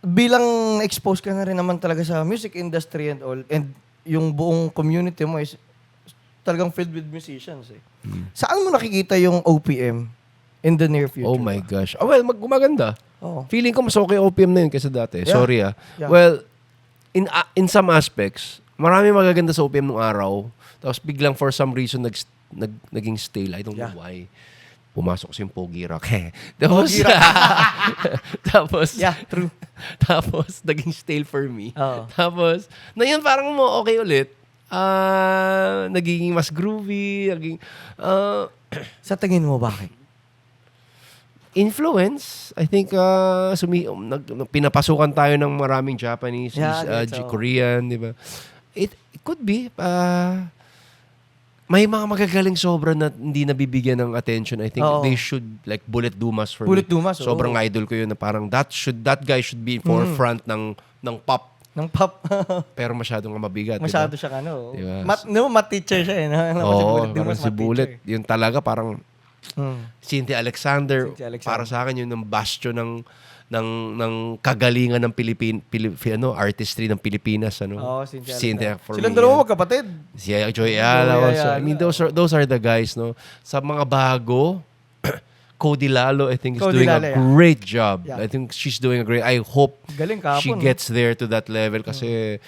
bilang expose ka na rin naman talaga sa music industry and all, and yung buong community mo is talagang filled with musicians eh. Saan mo nakikita yung OPM in the near future? Oh my gosh. Oh, well, gumaganda. Oo. Feeling ko mas okay OPM na yun kaysa dati. Yeah. Sorry Yeah. Well, in some aspects, marami magaganda sa OPM nung araw. Tapos biglang for some reason naging stale. I don't know why. Pumasok si yung Pogi Rock. Tapos, Pogi Rock. tapos, Yeah, true. tapos, naging stale for me. Oo. Tapos, na yun parang mo okay ulit. Naging mas groovy. Sa tingin mo, bakit? Influence. I think pinapasukan tayo ng maraming Japanese, Korean, di ba? It could be. May mga magagaling sobra na hindi nabibigyan ng attention. I think they should, like Bullet Dumas for Bullet me. Dumas, Sobrang idol ko yun na parang that guy should be forefront ng pop. Ng pop. Pero masyadong mabigat. Masyado diba? siya Diba? Math teacher siya eh. Oo, parang si Bullet. Yun talaga parang Cynthia Alexander. Cynthia Alexander. Para sa akin yun ang bastion ng kagalingan ng artistry ng Pilipinas. Oo, Cynthia for silang me, dalawa magkapatid. Si Joy Ayala Joy also. Ayala. I mean, those are the guys, no? Sa mga bago, Cody Lalo, I think, is Cody doing Lalo, a great job. Yeah. I think she's doing a great... I hope Galing kahapon. she gets there to that level kasi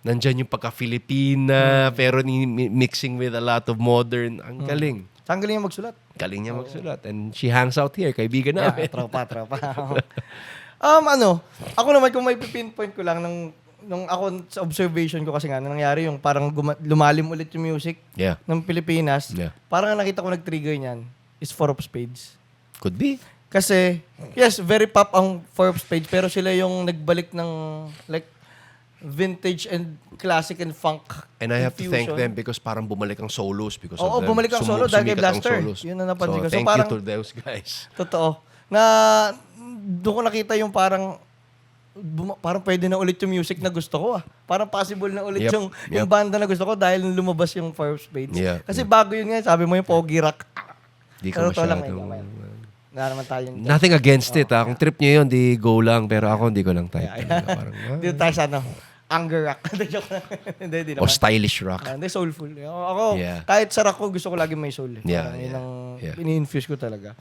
nandyan yung pagka-Filipina, pero mixing with a lot of modern. Ang galing. Saan galing niya magsulat? Galing niya magsulat. And she hangs out here, kaibigan namin. Tropa. Ako naman kung may pinpoint ko lang nung ako sa observation ko kasi nga nangyari yung parang lumalim ulit yung music Yeah. ng Pilipinas. Yeah. Parang nakita ko nag-trigger niyan is Four of Spades. Could be. Kasi, yes, very pop ang Four of Spades, pero sila yung nagbalik ng like vintage and classic and funk. And I have to thank infusion. them because parang bumalik ang solos because Oo, of them. bumalik ang solo dahil kay Sumikat ang Blaster. solos. Yun ang napansin ko. So, thank parang- you to those guys. Totoo. Na doon ko nakita yung parang pwede na ulit yung music na gusto ko. Parang possible na ulit Yep, yung banda na gusto ko dahil lumabas yung Four of Spades. Yeah, Kasi bago yun nga, sabi mo yung Pogi Rock. Di ko Totoo lang masyadong... Wala naman tayong... Nothing against it. Kung trip nyo yun, di go lang. Pero ako, hindi ko lang type. Parang, Dito tayo sa anger rock. Joke lang. Hindi o naman. stylish rock. Hindi, soulful. Ako, Yeah. kahit sa rock ko, gusto ko lagi may soul. Yeah, Parang yun ang yeah. ini-infuse ko talaga.